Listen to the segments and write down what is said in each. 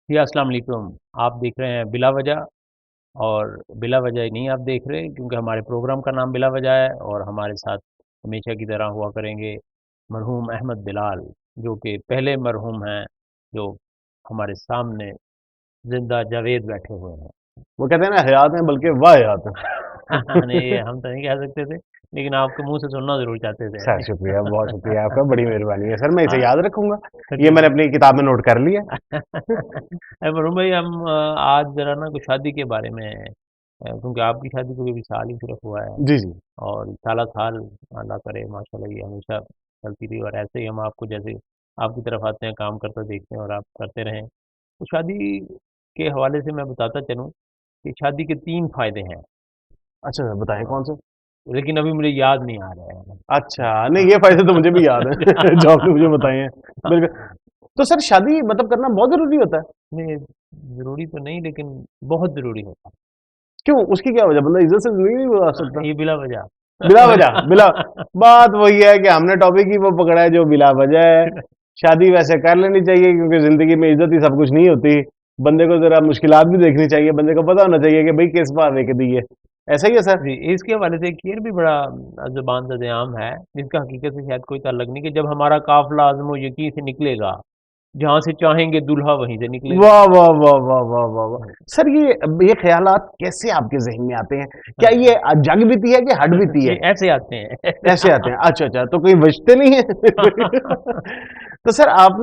जी, अस्सलाम वालेकुम। आप देख रहे हैं बिला वजह और बिला वजह ही नहीं आप देख रहे क्योंकि हमारे प्रोग्राम का नाम बिला वजह है और हमारे साथ हमेशा की तरह हुआ करेंगे मरहूम अहमद बिलाल, जो कि पहले मरहूम हैं, जो हमारे सामने ज़िंदा जावेद बैठे हुए हैं। वो कहते हैं ना हयात है बल्कि वाह हयात नहीं, ये है। हम तो नहीं कह सकते थे, लेकिन आपके मुँह से सुनना ज़रूर चाहते सर थे। शुक्रिया, बहुत शुक्रिया आपका, बड़ी मेहरबानी है सर, मैं इसे हाँ, याद रखूंगा। ये जी। मैंने अपनी किताब में नोट कर लिया। मरहूम भाई हम आज ज़रा ना कुछ शादी के बारे में क्योंकि आपकी शादी को भी अभी साल ही सिर्फ हुआ है जी जी। और साला-साल अल्लाह करे माशाल्लाह ये हमेशा चलती रही और ऐसे ही हम आपको जैसे आपकी तरफ आते हैं, काम करते देखते हैं और आप करते रहें। तो शादी के हवाले से मैं बताता चलूँ कि शादी के 3 फ़ायदे हैं अच्छा सर बताएं और कौन से। लेकिन अभी मुझे याद नहीं आ रहे हैं। अच्छा नहीं, ये फायदे तो मुझे भी याद है जो आपने मुझे बताए हैं। बिल्कुल। तो सर शादी मतलब करना बहुत जरूरी होता है। नहीं, ज़रूरी तो नहीं लेकिन बहुत ज़रूरी होता क्यों, उसकी क्या वजह, बंदा इज्जत से जिंदगी नहीं गुजार सकता। है। ये बिला वजह। बिला वजह, बिला बात वही है कि हमने टॉपिक ही वो पकड़ा है जो बिला वजह है। शादी वैसे कर लेनी चाहिए क्योंकि जिंदगी में इज्जत ही सब कुछ नहीं होती। बंदे को जरा मुश्किलात भी देखनी चाहिए, बंदे को पता होना चाहिए कि भाई किस भावे के दी है। ऐसा ही है सर। जी, इसके हवाले से एक शेर भी बड़ा ज़ुबान ज़द-ए-आम है, जिसका हकीकत से शायद कोई ताल्लुक नहीं कि जब हमारा काफ़िला अज़्म व यकीन से निकलेगा, जहाँ से चाहेंगे दूल्हा वहीं से निकलेगा। वाह वाह वाह वाह वाह वाह वाह। हाँ, सर ये ख्यालात कैसे आपके जहन में आते हैं? क्या हाँ। ये जग बीती है कि हट बीती है? नहीं, ऐसे आते हैं। ऐसे आते हैं, अच्छा अच्छा, तो कोई बचते नहीं है। तो सर आप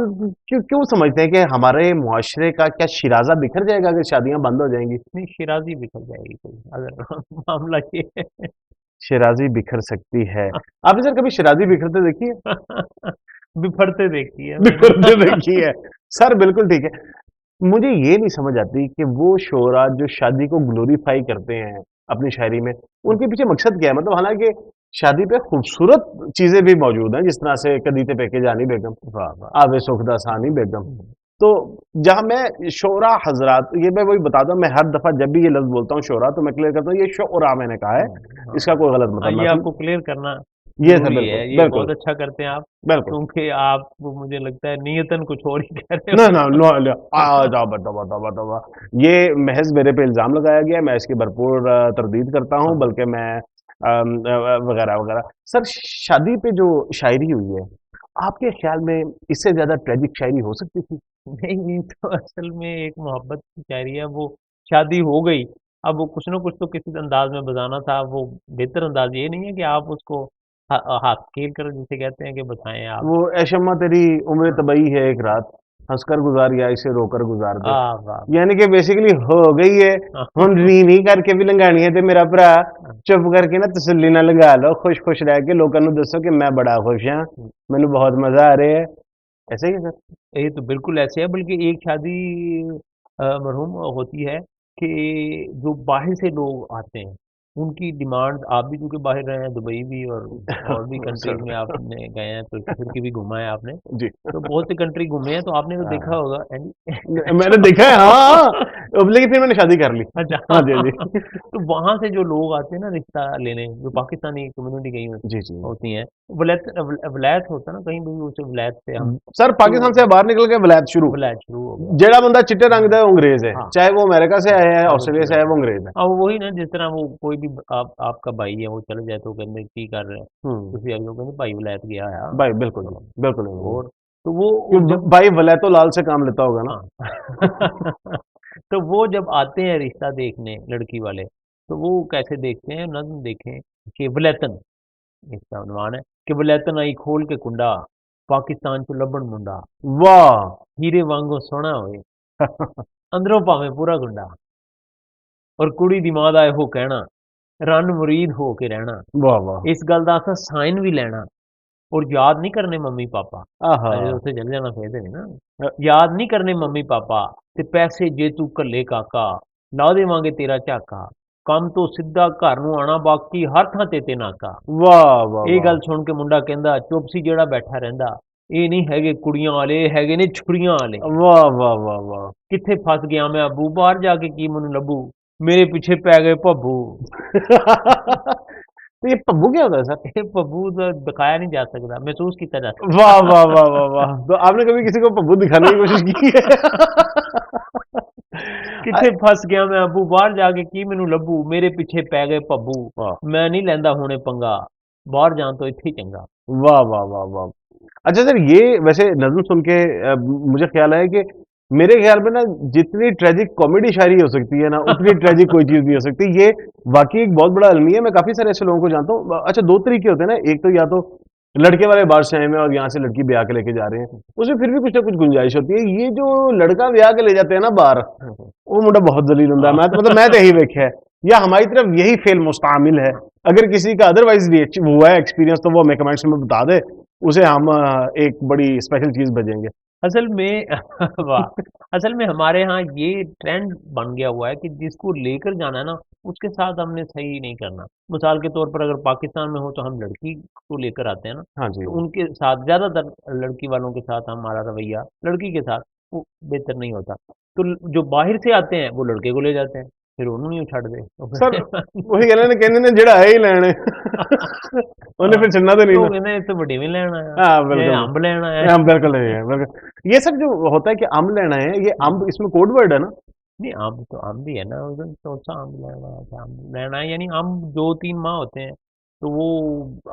क्यों क्यों समझते हैं कि हमारे मुआशरे का क्या शिराजा बिखर जाएगा अगर शादियां बंद हो जाएंगी? नहीं, शिराज़ी बिखर जाएगी कोई अगर मामला ये है। शिराजी बिखर सकती है। आपने सर कभी शिराजी बिखरते देखी है? बिफरते देखी है मैंने। बिखरते देखी है। सर बिल्कुल ठीक है। मुझे ये नहीं समझ आती कि वो शोरा जो शादी को ग्लोरीफाई करते हैं अपनी शायरी में, उनके पीछे मकसद क्या है? मतलब हालांकि शादी पे खूबसूरत चीजें भी मौजूद हैं, जिस तरह से कदीते पेके जानी बेगम, वाह, वाह! आवे सुखदा सानी बेगम। हुँ, तो जहां मैं शोरा हजरात, ये मैं वही बताता हूँ, मैं हर दफा जब भी ये लफ्ज बोलता हूँ शोरा तो मैं क्लियर करता हूँ ये शोरा मैंने कहा है। हाँ, इसका कोई गलत हाँ, मतलब ये ना आपको समझ। क्लियर करना ये सर ज़रूरी बिल्कुल है, ये बिल्कुल बहुत अच्छा करते हैं आप, बिल्कुल। क्योंकि आप मुझे लगता है नियतन कुछ और ही कह रहे ना ना हो। नो, तौबा तौबा तौबा तौबा। ये महज मेरे पे इल्जाम लगाया गया है, मैं इसकी भरपूर तरदीद करता हूँ, हाँ, बल्कि मैं वगैरह वगैरह। सर शादी पे जो शायरी हुई है, आपके ख्याल में इससे ज्यादा ट्रेजिक शायरी हो सकती थी? नहीं, ये तो असल में एक मोहब्बत की शायरी है, वो शादी हो गई, अब वो कुछ ना कुछ तो किसी अंदाज़ में बजाना था, वो बेहतर अंदाज़ ये नहीं है कि आप उसको हाथ खेल कर जिसे कहते हैं कि बजाएँ आप। वो ऐशम्मा तेरी उम्र हाँ, तबई है एक रात, हंसकर गुजार या इसे रोकर गुजार दे। वाह, वाह, वाह! यानी कि बेसिकली हो गई है, हाँ, हुन नी नी करके भी लंघानी है, ते मेरा भरा हाँ, चुप करके ना तसल्ली ना लगा लो, खुश खुश रह के लोगों को दसो कि मैं बड़ा खुश हाँ, हुँ। मैंने बहुत मजा आ रहा है। ऐसे ही है सर। ये तो बिल्कुल ऐसे है बल्कि एक शादी मरहूम होती है कि जो बाहर से लोग आते हैं, उनकी डिमांड आप भी चूँकि बाहर रहे हैं, दुबई भी और भी कंट्रीज़ में सर आपने गए हैं, तुर्की-सुर्की भी घूमा है आपने, जी। तो बहुत सी कंट्री घूमे हैं, तो आपने तो देखा हाँ, होगा हैं जी? मैंने देखा है, हाँ हाँ। अब लेकिन फिर मैंने शादी कर ली। अच्छा हाँ जी, हाँ जी। तो वहाँ से जो लोग आते हैं ना रिश्ता लेने, जो पाकिस्तानी कम्युनिटी गई जी जी। होती हैं, वलैत होता है ना कहीं भी उसे वलैत से हम सर तो पाकिस्तान से बाहर निकल के वलायत शुरू। वलैत शुरू हो गया। जेड़ा बंदा चिट्टे रंग हाँ, का है, वो अंग्रेज है, हाँ। चाहे वो अमेरिका से हाँ, आया है, हाँ, वो ऑस्ट्रेलिया चले से आया है, जाते वो हैं। अंग्रेज है। हाँ, वही ना जिस तरह वो कोई भी आपका भाई है वो चले जाए तो कहते हैं की कर रहे हैं, हम्म। ਤੁਸੀਂ अगले को कहते भाई वलैत गया है भाई बिल्कुल तो बिल्कुल बिल्कुल। और तो वो क्यों जब भाई वलैतो लाल से काम लेता होगा ना। हाँ तो वो जब आते हैं रिश्ता देखने लड़की वाले तो वो कैसे देखते हैं नज़्म देखें कि वलैतन इसका उन्वान है कि वलैतन आई खोल के कुंडा पाकिस्तान चो लभण मुंडा वाह। हीरे वांगू सोहना होए अंदरों भावें पूरा गुंडा और कुड़ी दी मां दा एहो कहना रन मुरीद हो के रहना वाह वाह। इस गल दा असां साइन भी लैना और याद नहीं करने मम्मी पापा आहा। अजे उत्थे चल जाना फिर ते नहीं ना याद नहीं करने मम्मी पापा ते पैसे जे तू घल्ले काका ला देवांगे तेरा झाका ਕੰਮ ਤੋਂ ਸਿੱਧਾ ਘਰ ਨੂੰ ਆਣਾ ਬਾਕੀ ਹਰ ਥਾਂ ਤੇ ਨਾਕਾ वाह वाह ਇਹ वाह ਗੱਲ ਸੁਣ ਕੇ ਮੁੰਡਾ ਕਹਿੰਦਾ ਚੁੱਪ ਸੀ ਜਿਹੜਾ ਬੈਠਾ ਰਹਿੰਦਾ ਇਹ ਨਹੀਂ ਹੈਗੇ ਕੁੜੀਆਂ ਵਾਲੇ ਇਹ ਹੈਗੇ ਨੇ ਛੁਰੀਆਂ ਵਾਲੇ वाह वाह वाह वाह। ਕਿੱਥੇ ਫਸ ਗਿਆ ਮੈਂ ਅੱਬੂ ਬਾਹਰ ਜਾ ਕੇ ਕੀ ਮੈਨੂੰ ਲੱਭੂ ਮੇਰੇ ਪਿੱਛੇ ਪੈ ਗਏ ਭੱਬੂ तो ये पब्बू क्या होता है सर? ਇਹ ਭੱਬੂ ਦਾ ਦਿਖਾਇਆ ਨਹੀਂ ਜਾ ਸਕਦਾ ਮਹਿਸੂਸ ਕੀਤਾ ਜਾ वाह वाह वाह वाह वाह। तो आपने कभी किसी को पब्बू दिखाने की कोशिश की है? किथे फस गया मैं अबू बाहर जाके की मैनू लभू मेरे पीछे पै गए पब्बू वाह मैं नहीं लैंदा हुणे पंगा बाहर जान तो इत्थे ही चंगा। वाह वाह वाह वाह। अच्छा सर, ये वैसे नज़्म सुन के मुझे ख्याल आया कि मेरे ख्याल में ना जितनी ट्रेजिक कॉमेडी शायरी हो सकती है ना, उतनी ट्रेजिक कोई चीज़ नहीं हो सकती। ये वाक़ई एक बहुत बड़ा अलमिया है, मैं काफ़ी सारे ऐसे लोगों को जानता हूँ। अच्छा 2 तरीके होते हैं ना, एक तो या तो लड़के वाले बाहर से आए हुए हैं और यहाँ से लड़की ब्याह के लेके जा रहे हैं, उसमें फिर भी कुछ ना कुछ गुंजाइश होती है। ये जो लड़का ब्याह के ले जाते हैं ना बाहर, वो मुंडा बहुत ज़लील हुंदा है। हाँ। मैं तो मतलब मैं तो यही वेख्या है, या हमारी तरफ यही फ़ेल मुस्तआमिल है। अगर किसी का अदरवाइज़ हुआ है एक्सपीरियंस तो वो हमें कमेंट्स में बता दे, उसे हम एक बड़ी स्पेशल चीज़ भेजेंगे। असल में वाह! असल में हमारे यहाँ ये ट्रेंड बन गया हुआ है कि जिसको लेकर जाना है ना, उसके साथ हमने सही नहीं करना। मिसाल के तौर पर अगर पाकिस्तान में हो तो हम लड़की को लेकर आते हैं ना, हाँ जी। तो उनके साथ ज़्यादातर लड़की वालों के साथ हमारा रवैया लड़की के साथ वो बेहतर नहीं होता। तो जो बाहर से आते हैं वो लड़के को ले जाते हैं, फिर उन्होंने ही छੱਡ दे। तो सर फिर वही कहने ने जेड़ा है ही लैने उन्हें हाँ, फिर छड़ना तो नहीं लोग ना। कहते हैं इत्थों वड्डी नहीं लेना आया, हाँ ये बिल्कुल। अंब लेना आया। हाँ बिल्कुल है, बिल्कुल। ये सब जो होता है कि अम्ब लेना है, ये हुँ। अम्ब इसमें कोड वर्ड है ना? नहीं अम्ब तो अम्ब ही है ना उधर कौन-सा अम्ब लेना है अम्ब लेना है यानी अम्ब 2-3 माह होते हैं। तो वो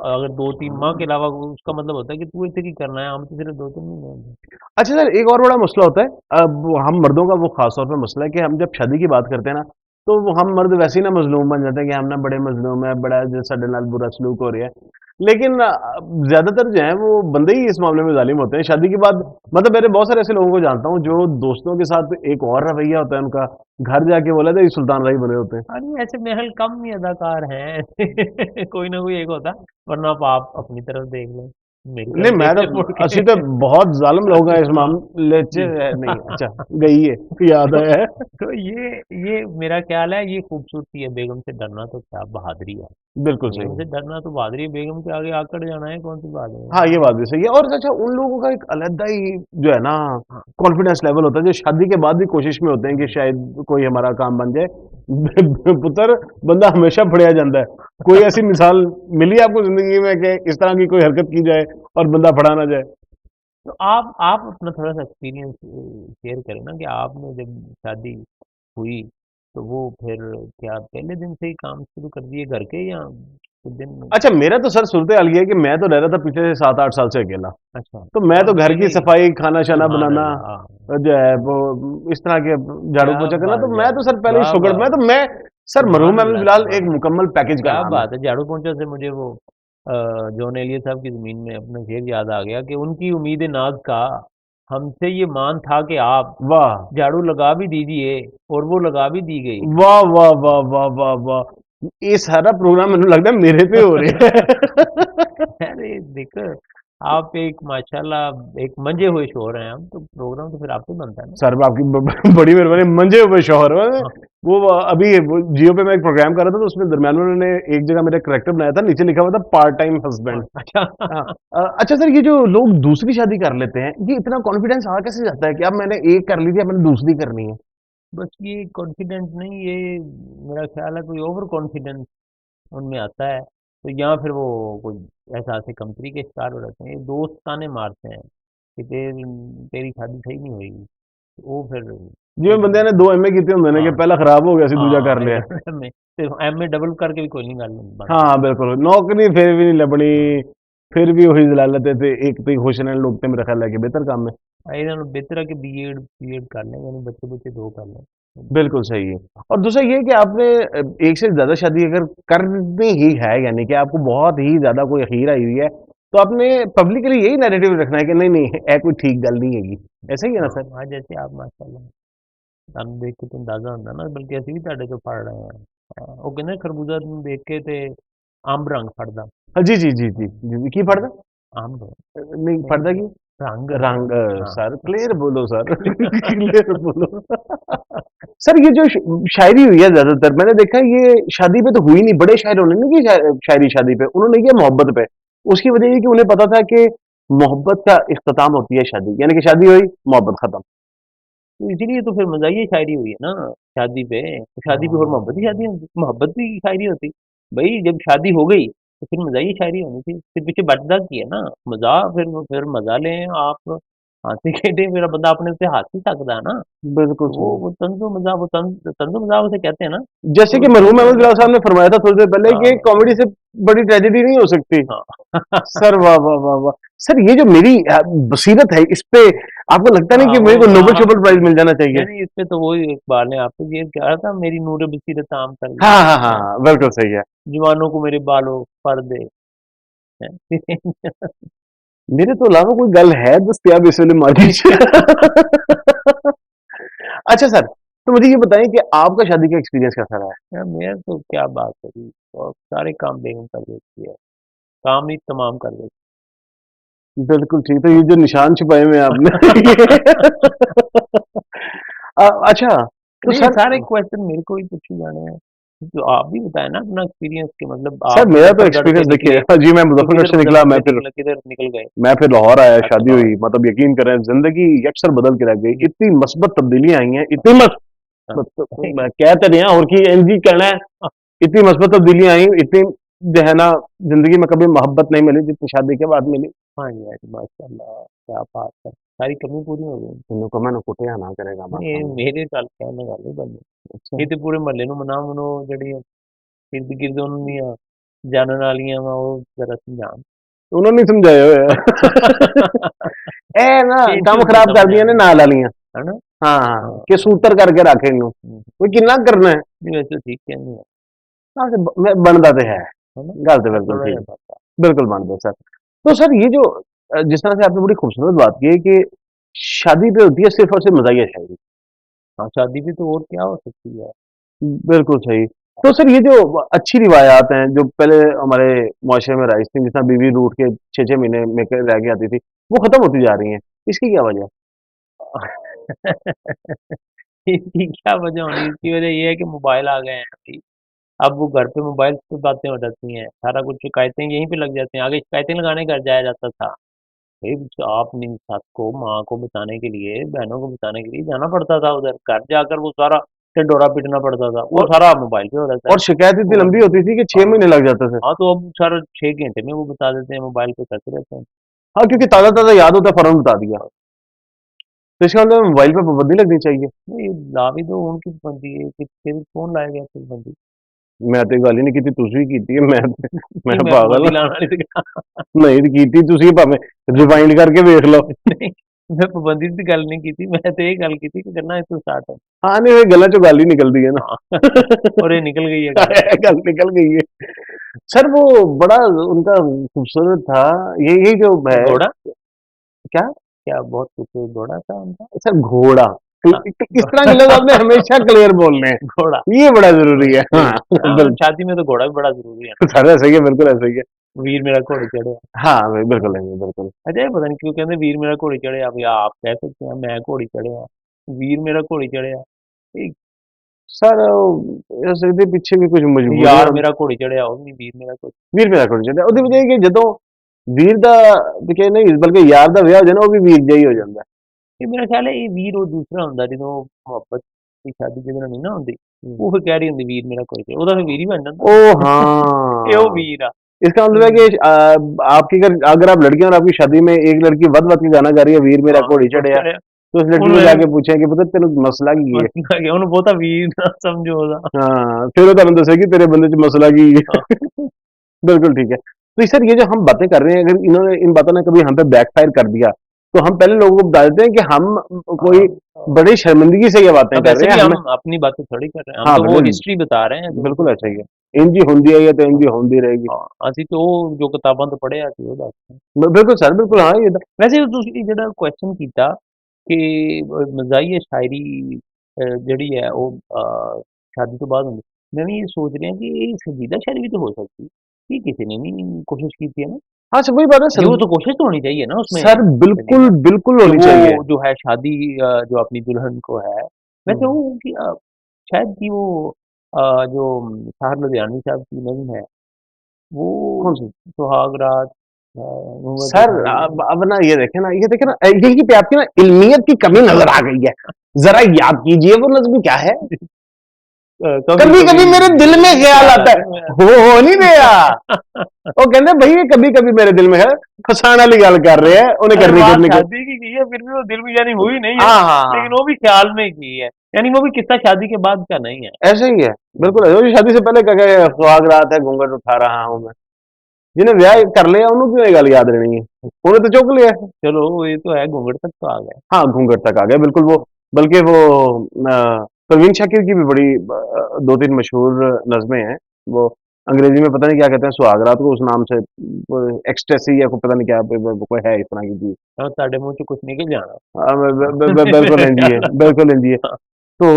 अगर 2-3 माह के अलावा उसका मतलब होता है कि तू इत्थे की करना है, अम्ब तो सिर्फ 2-3 महीने होंगे। अच्छा सर, एक और बड़ा मसला होता है। अब हम मर्दों का वो खास तौर पे मसला है कि हम जब शादी की बात करते हैं ना, तो वो हम मर्द वैसे ही ना मजलूम बन जाते हैं कि हम ना बड़े मजलूम है, बड़ा जो साडे नाल बुरा सलूक हो रहा है। लेकिन ज्यादातर जो है वो बंदे ही इस मामले में जालिम होते हैं शादी के बाद। मतलब मेरे बहुत सारे ऐसे लोगों को जानता हूँ जो दोस्तों के साथ एक और रवैया होता है उनका, घर जाके बोला था ये सुल्तान राही बने होते हैं। अरे ऐसे महल कम ही अदाकार हैं कोई ना कोई एक होता है, वरना आप अपनी तरफ देख लें, मेरी नहीं तरफ मैं देख तो लें मुड़ असि के। तो बहुत जालिम लोग हैं इस हाँ, मामले च। जी। नहीं अच्छा, गई है, याद तो है। तो ये मेरा ख्याल है ये खूबसूरती है, बेगम से डरना तो क्या बहादुरी है। बिल्कुल बेगम सही। से डरना तो बहादुरी है, बेगम के आगे आकड़ जाना है कौन सी बहादुरी हाँ, ये है। बात भी सही है। और अच्छा उन लोगों का एक अलग ही जो है ना हाँ, कॉन्फिडेंस लेवल होता है, जो शादी के बाद भी कोशिश में होते हैं कि हाँ। शायद कोई हमारा काम बन जाए। पुत्र, बंदा हमेशा फड़िया जाता है। कोई ऐसी मिसाल मिली है आपको ज़िंदगी में कि इस तरह की कोई हरकत की जाए और बंदा फड़ा ना जाए? तो आप अपना थोड़ा-सा एक्सपीरियंस शेयर करें ना कि आपने जब शादी हुई, तो वो फिर क्या पहले दिन से ही काम शुरू कर दिए घर के या कुछ दिन अच्छा मेरा तो सर सूरत-ए-हाल ये है कि मैं तो रह रहा था पिछले 7-8 साल से अकेला। अच्छा, तो मैं हाँ, तो घर अकेले की ही सफाई, खाना-शाना सुभान बनाना अल्लाह! जो है वो इस तरह के क्या झाड़ू-पोछा करना, बात तो क्या मैं तो सर पहले ही वाह, शुगर वाह! मैं सर मरहूम सुभान अहमद अल्लाह, बिलाल एक सुभान अल्लाह! मुकम्मल पैकेज का क्या नाम है। बात है! झाड़ू पोंछा से मुझे वो जॉन एलिया साहब की ज़मीन में अपना शेर याद आ गया कि उनकी उम्मीद नाज़ का हमसे ये मान था कि आप वाह! झाड़ू लगा भी दीजिए और वो लगा भी दी गई। वाह, वाह, वाह, वाह, वाह, वाह! ये सारा प्रोग्राम मैनू लगदा है मेरे पे हो रहा है। अरे देखो, आप एक माशाल्लाह एक मंजे हुए शोर हैं हम, तो प्रोग्राम तो फिर आप पे बनता है ना। सर आपकी बड़ी मेहरबानी, मंजे हुए शौहर हाँ, वो अभी वो जियो पे मैं एक प्रोग्राम कर रहा था तो उसमें दरमियान में उन्होंने एक जगह मेरा कैरेक्टर बनाया था, नीचे लिखा हुआ था पार्ट टाइम हाँ, हस्बैंड। अच्छा हाँ। अच्छा सर, ये जो लोग दूसरी शादी कर लेते हैं, ये इतना कॉन्फिडेंस आ कैसे जाता है कि अब मैंने एक कर ली थी, अब मैंने दूसरी करनी है? बस ये कॉन्फिडेंट नहीं, ये मेरा ख्याल है कोई ओवर कॉन्फिडेंस उनमें आता है, तो या फिर वो कोई एहसास कमतरी के शिकार हो जाते हैं। ये दोस्त ताने मारते हैं कि तेरी शादी सही नहीं हुई, तो वो फिर जिवें बंदे ने 2 एमए कीते हुंदे ने कि हाँ, पहला खराब हो गया सी दूजा कर हाँ, लिया। एमए सिर्फ एमए डबल करके भी कोई नहीं गल हाँ, बनती। हाँ, बिल्कुल। नौकरी फिर भी नहीं लभनी, हाँ, फिर भी वही ज़लालत है ते एक तो ही खुश रहने लोग ते मेरा ख्याल है कि बेहतर काम है। ਇਹਨਾਂ ਨੂੰ ਬਿਹਤਰ ਹੈ ਕਿ बीएड कर लें यानी बच्चे बच्चे दो कर लें। बिल्कुल सही है। और दूसरा ये है कि आपने एक से ज़्यादा शादी अगर करनी ही है, यानी कि आपको बहुत ही ज़्यादा कोई अख़ीर आई हुई है, तो आपने पब्लिकली यही नैरेटिव रखना है कि नहीं, नहीं, ये कोई ठीक गल नहीं हैगी। ऐसा ही है ना हाँ सर? हाँ जैसे आप माशाल्लाह ਤੁਹਾਨੂੰ ਦੇਖ ਕੇ ਤਾਂ ਅੰਦਾਜ਼ਾ ਹੁੰਦਾ ਨਾ ਬਲਕਿ ਅਸੀਂ ਵੀ ਤੁਹਾਡੇ ਤੋਂ ਪੜ ਰਹੇ ਹਾਂ ਉਹ ਕਹਿੰਦੇ ਖਰਬੂਜ਼ਾ ਨੂੰ ਦੇਖ ਕੇ ਤੇ ਅੰਬ ਰੰਗ ਫੜਦਾ हाँ, जी, जी, जी, जी, जी, जी, की पढ़दा? ਅੰਬ नहीं ਤੇ पढ़दा की? रंग रंग हाँ सर क्लियर बोलो सर क्लियर बोलो। सर ये जो शायरी हुई है ज्यादातर मैंने देखा है ये शादी पे तो हुई नहीं, बड़े शायरों ने नहीं की शायरी शादी पे, उन्होंने किया मोहब्बत पे। उसकी वजह ये कि उन्हें पता था कि मोहब्बत का इख्तिताम होती है शादी, यानी कि शादी हुई मोहब्बत खत्म। तो इसीलिए तो फिर मज़ाहिए शायरी हुई है ना शादी पे तो शादी पे और मोहब्बत ही शादी होती मोहब्बत भी शायरी होती भाई जब शादी हो गई तो फिर मज़ाहिए शायरी होनी थी फिर पीछे बटदा की है ना मज़ा फिर मज़ा लें आप हाथी खेडे मेरा बंदा अपने उत्ते हੱस ही सकदा है ना। बिल्कुल सही। वो तंज़ो मज़ाक, वो तंज़ो मज़ाक उसे कहते हैं ना, जैसे तो कि मरहूम ठीक है अहमद बिलाल ना। साहब ने फरमाया था थोड़ी देर पहले कि हाँ, कॉमेडी से बड़ी ट्रेजेडी नहीं हो सकती। हाँ। सर वाह, वाह, वाह, वाह! सर ये जो मेरी बसीरत है इस पे आपको लगता नहीं हाँ, कि वो मेरे को नोबेल आप शोबल प्राइज़ मिल जाना चाहिए? नहीं, नहीं, इसपे तो वही इकबाल ने आपको ये कहा था, मेरी नूरे बसीरत आम कर दे, हाँ, हाँ, हाँ, हैं, हाँ, बिल्कुल सही है। जवानों को मेरे बालों पर दे, हैं। मेरे तो अलावा कोई गल है दस्तयाब इस वेले माजी च? अच्छा सर, तो मुझे ये बताइए कि आपका शादी का एक्सपीरियंस कैसा रहा है? यार मेरा तो क्या बात है जी, और सारे काम बेगम कर देती है, काम ही तमाम कर देती बिल्कुल ठीक, तो ये जो निशान छुपाए हुए हैं आपने अच्छा, तो नहीं, सर सारे क्वेश्चन मेरे को ही पूछे जाने हैं। तो आप भी बताएँ ना अपना एक्सपीरियंस के मतलब सर आप मेरा तो मुज़फ्फरगढ़ से एक्सपीरियंस देखिए निकले, हाँ जी, मैं तो मुज़फ्फरगढ़ किधर से निकला, मुज़फ्फर से निकले किधर निकल गए? मैं फिर लाहौर आया, अच्छा शादी लाहौर, हुई, मतलब यकीन करें ज़िंदगी यकसर बदल के रह गई। जी, इतनी मस्बत तब्दीलियाँ आई हैं, इतनी हाँ। मतलब मैं कह तो रही हूँ और की इंज ही कहना है, इतनी मस्बत तब्दीलियाँ आई, इतनी जो है ना ज़िंदगी में कभी मोहब्बत नहीं मिली जितनी शादी के बाद मिली। हाँ जी, हाँ जी, माशाअल्लाह, क्या बात है। सारी कमी पूरी हो गई। इन्हों को मैंने कुटिया ना करेगा नहीं माशाअल्लाह। मेरे गल कहने गल नहीं बननी। अच्छा, ਇਹ ਤੇ ਪੂਰੇ ਮਹੱਲੇ ਨੂੰ ਮਨਾਓ ਜਿਹੜੀਆਂ ਇਰਦ ਗਿਰਦ ਉਹਨਾਂ ਦੀਆਂ ਜਾਣਨ ਵਾਲੀਆਂ ਵਾ ਉਹ ਜ਼ਰਾ ਸਮਝਾਉਣ। उन्होंने नहीं समझाया होया। ए ना ਇਹ ਨਹੀਂ काम ਹੁੰਦੇ खराब कर ਸਮਝ दिया ने ਆਣੇ नाल वालियां। ਹਨਾ। हाँ, हाँ, ਹਾਂ कि सूतर करके रख इन्नू। ਹਮ, कोई किन्ना करना है? ਨਹੀਂ वैਸੇ ठीक कहनी है हाँ, बनता तो है। है ना। गल तो हाँ, बिल्कुल थोड़ा ठीक जिहा है। बनता बिल्कुल बनता सर। तो सर ये जो जिस तरह से आपने बड़ी खूबसूरत बात की है कि शादी पे होती है सिर्फ़ और सिर्फ़ मज़ाहिया शायरी। हाँ शादी भी तो और क्या हो सकती है। बिल्कुल सही। तो सर ये जो अच्छी रिवायात हैं, जो पहले हमारे मुआशरे में राइज थी, जिस तरह बीवी रूठ के 6-6 महीने में के रह के आती थी, वो खत्म होती जा रही हैं। इसकी क्या वजह है? इसकी क्या वजह होनी, इसकी वजह ये है कि मोबाइल आ गए हैं अभी। अब वो घर पे मोबाइल पे बातें हो जाती हैं, सारा कुछ शिकायतें यहीं पे लग जाती हैं। आगे शिकायतें लगाने घर जाया जाता था। भई अपनी सास को, माँ को बताने के लिए, बहनों को बताने के लिए जाना पड़ता था उधर। घर जाकर वो सारा ढिंढोरा पीटना पड़ता था। वो और सारा मोबाइल पे हो जाता है। और शिकायत इतनी वो लंबी होती थी कि 6 हाँ, महीने लग जाते थे। हाँ तो अब सारा 6 घंटे में वो बता देते हैं, मोबाइल पे करते रहते हैं। हाँ, क्योंकि ताज़ा-ताज़ा याद होता है, फ़ौरन बता दिया। तो इसका मतलब मोबाइल पे पाबंदी लगनी चाहिए। नहीं ला भी दो उनकी बंदी है कि फिर कौन लाएगा फिर बंदी। मैं तो गल ही नहीं की, तुसी कीती है, मैं नहीं मैं पागल पाबंदी हाँ। लाने वाली तो नहीं तो कीती तुसी भावें रिवाइंड करके देख लो। नहीं मैं पाबंदी की गल नहीं की थी, मैं तो ये गल की थी कि करना इत्थों स्टार्ट है। हाँ, नहीं वही गल्लां चों गल ही निकलदी है ना। हाँ और ये निकल गई है गल। गल निकल गई है। सर वो बड़ा उनका खूबसूरत था, यही जो है घोड़ा क्या? क्या बहुत कुछ घोड़ा था उनका। सर घोड़ा हाँ, इस तरह के लोग आपने हमेशा क्लियर बोलने घोड़ा हैं ये बड़ा जरूरी है हाँ हाँ, बिल्कुल शादी में तो घोड़ा भी बड़ा ज़रूरी है ना। सर ऐसा ही है बिल्कुल ऐसा ही है वीर मेरा घोड़े चढ़े। हाँ बिल्कुल हाँ, नहीं बिल्कुल अच्छा ये पता नहीं क्यों कहते वीर मेरा घोड़ी चढ़िया, अब या आप कह सकते हैं मैं घोड़ी चढ़िया, वीर मेरा घोड़ी चढ़िया। एक सर इसके पीछे भी कुछ यार मजबूरियां मेरा घोड़ी चढ़िया, वो नहीं वीर मेरा घोड़ी। ਵੀਰ ਮੇਰਾ ਕੋਲ ਜਾਂਦਾ ਉਹਦੀ ਵਜ੍ਹਾ ਇਹ ਕਿ ਜਦੋਂ ਵੀਰ ਦਾ ਵੀ ਕਿ ਨਹੀਂ ਬਲਕਿ ਯਾਰ ਦਾ ਵਿਆਹ ਹੋ ਜਾਏ ਨਾ ਉਹ ਵੀ ਵੀਰ ਜਿਹਾ ਹੀ ਹੋ ਜਾਂਦਾ ये मेरा ख्याल है ये वीर वो दूसरा ਹੁੰਦਾ ਜਦੋਂ ਮੁਹੱਬਤ ਦੀ ਸ਼ਾਦੀ ਜਿਹਦੇ ਨਾਲ ਨਹੀਂ ਨਾ ਹੁੰਦੀ, हम्म। ਉਹ ਫਿਰ ਕਹਿ ਰਹੀ ਹੁੰਦੀ ਵੀਰ ਮੇਰਾ ਘੋੜੀ ਚੜਿਆ, ਉਹਦਾ ਫਿਰ ਵੀਰ ਹੀ ਬਣ ਜਾਂਦਾ। ओ ਇਹ ਉਹ हाँ ਵੀਰ ਆ। इसका मतलब है कि आपकी अगर आप लड़कियां और आपकी शादी में एक लड़की वध वध के गाना गा रही है वीर मेरा ਹਾਂ घोड़ी ਘੋੜੀ चढ़िया ਚੜਿਆ तो उस लड़की ਉਹਨੂੰ को ਐ जाके पूछें कि पता तेन मसला की है ਮਸਲਾ ਕਿ ਉਹਨੂੰ ਬਹੁਤਾ ਵੀਰ ਨਾ ਸਮਝੋ ਉਹਦਾ। हाँ फिर वो तुम दसेगी तेरे बंदे च मसला की है ਹਾਂ बिल्कुल ठीक है तो सर ये जो हम बातें कर रहे हैं अगर इन्होंने इन बातों ने कभी हम पे बैकफायर कर दिया तो हम पहले लोगों को बता देते हैं कि हम हाँ कोई हाँ। बड़ी शर्मिंदगी से ये बातें अब कर वैसे रहे भी हैं हम हमें अपनी बातें थोड़ी कर रहे हैं, हम हाँ तो वो बिल्कुल हिस्ट्री बता रहे हैं जो बिल्कुल ऐसा ही हाँ, है इंज ही होंदी आई है तो इंज ही होंदी रहेगी हाँ, ਅਸੀਂ तो ਉਹ ਜੋ ਕਿਤਾਬਾਂ ਤੋਂ ਪੜ੍ਹਿਆ ਸੀ ਉਹ ਦੱਸਦੇ ਹਾਂ। बिल्कुल सर बिल्कुल हाँ ये ਵੈਸੇ ਤੁਸੀਂ ਜਿਹੜਾ ਕੁਐਸਚਨ ਕੀਤਾ ਕਿ ਮਜ਼ਾਹੀਆ ਸ਼ਾਇਰੀ ਜਿਹੜੀ ਹੈ ਉਹ ਸ਼ਾਦੀ ਤੋਂ ਬਾਅਦ ਹੁੰਦੀ, ਮੈਂ ਵੀ ਇਹ ਸੋਚ ਰਿਹਾ ਕਿ ਇਹ ਸੰਜੀਦਾ ਸ਼ਾਇਰੀ भी तो हो सकती है, ये किसी ने नहीं कोशिश की थी है ना। हाँ सर वही बात है ये वो तो कोशिश तो होनी चाहिए ना उसमें सर बिल्कुल संजीदा, बिल्कुल कि होनी वो चाहिए जो है शादी जो अपनी दुल्हन को है, वैसे हम्म, वो कि शायद कि वो जो साहब लुधियानवी साहब की नज़्म है, वो कौन सी सुहाग रात घूंघट सर उठाए हुए अब ना ये देखे ना यही पे आपकी ना इल्मियत की कमी नजर आ गई है जरा याद कीजिए वो नज्म क्या है कभी कभी मेरे दिल में ख्याल आता है, हो नहीं रहा। वो कहते भाई ये कभी कभी मेरे दिल में है, फसाने वाली गल कर रहे हैं, उन्हें अरे करनी बात करनी को। शादी की है, फिर भी वो दिल में यानी हुई नहीं है, हाँ हाँ हाँ, लेकिन वो भी ख्याल में की है, यानी वो भी किस्सा शादी के बाद का नहीं है। ऐसे ही है। बिल्कुल है। वो शादी से पहले कह गए सुहाग रात है घूंघट उठा रहा हूं मैं। जिन्हें ब्याह कर लिया उन्होंने क्यों ये गल याद रहनी है, उन्हें तो चुक लिया। चलो ये तो है, घूंघट तक तो आ गए। हाँ घूंघट तक आ गया बिल्कुल। वो बल्कि वो परवीन शाकिर की भी बड़ी दो तीन मशहूर नज़में हैं। वो अंग्रेजी में पता नहीं क्या कहते हैं सुहाग रात को, उस नाम से एक्सटेसी या कोई पता नहीं क्या कोई है इस तरह की चीज। और साढ़े मुंह से कुछ निकल जाना। बिल्कुल इंजी है, बिल्कुल इंजी है। तो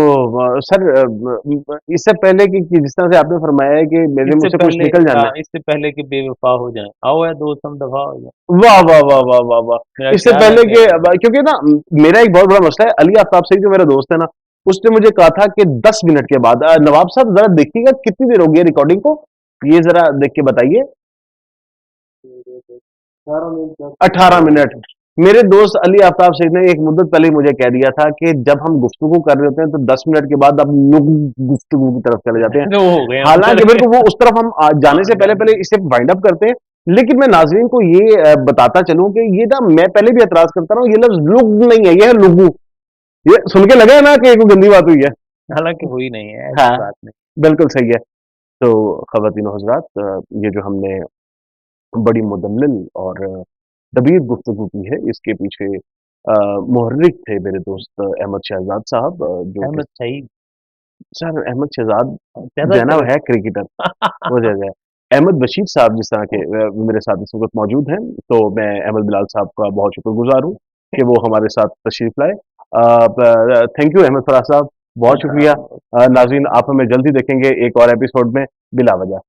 सर इससे पहले कि जिस तरह से आपने फरमाया है कि मेरे मुंह इससे से कुछ पहले, निकल जाना है। इससे पहले कि बेवफा हो जाए, आओ है दोस्त हम दफा हो जाए। वाह वाह वाह वाह वाह मेरा वाह। इससे ख्याल है पहले कि कि क्योंकि ना मेरा एक बहुत बड़ा मसला है, अली आफ्ताब सही जो मेरा दोस्त है ना, उसने मुझे कहा था कि 10 मिनट के बाद नवाब साहब जरा देखिएगा कितनी देर हो गई है रिकॉर्डिंग को, ये जरा देख के बताइए। 18 मिनट। मेरे दोस्त अली आफ्ताब सईद ने एक मुद्दत पहले ही मुझे कह दिया था कि जब हम गुफ्तगू कर रहे होते हैं तो 10 मिनट के बाद हम लोग गुफ्तगू की तरफ चले जाते हैं। तो हो गए हम हालांकि चले मेरे गए। को वो उस तरफ हम जाने से पहले पहले इसे वाइंड अप करते हैं। लेकिन मैं नाजरीन को ये बताता चलूं कि ये ना मैं पहले भी एतराज करता रहा हूं, ये लफ्ज लुग नहीं है, ये है लुगू। ये सुन के लगा ना कि कोई गंदी बात हुई है। हालांकि हुई नहीं है, ऐसी हाँ बात नहीं। बिल्कुल सही है। तो खवातीन हजरात, ये जो हमने बड़ी मुदल्लिल और दबीर गुफ्तगू की है, इसके पीछे मुहर्रिक थे मेरे दोस्त अहमद शहजाद साहब, जो कि अहमद सईद सर अहमद शहजाद ज्यादा जैनब चलो। है क्रिकेटर, वो जगह है। अहमद बशीर साहब जिस तरह के मेरे साथ इस वक्त मौजूद हैं, तो मैं अहमद बिलाल साहब का बहुत शुक्रगुजार हूँ कि वो हमारे साथ तशरीफ लाए। थैंक यू अहमद फराज साहब, बहुत शुक्रिया। नाज़रीन आप हमें जल्दी देखेंगे एक और एपिसोड में बिला वजह।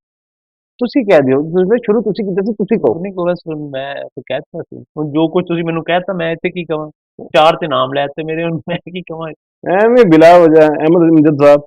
तुसी कह दियो, तुसी शुरू तुसी की जैसे तुसी कहो। नहीं को बस मैं तो कहता सी ਹੁਣ ਜੋ ਕੁਝ ਤੁਸੀਂ ਮੈਨੂੰ ਕਹਿਤਾ ਮੈਂ ਇੱਥੇ ਕੀ ਕਵਾਂ, ਚਾਰ ਤੇ ਨਾਮ ਲੈ ਤੇ ਮੇਰੇ ਹੁਣ मैं की कवां। एम बिला वजह अहमद अमजद साहब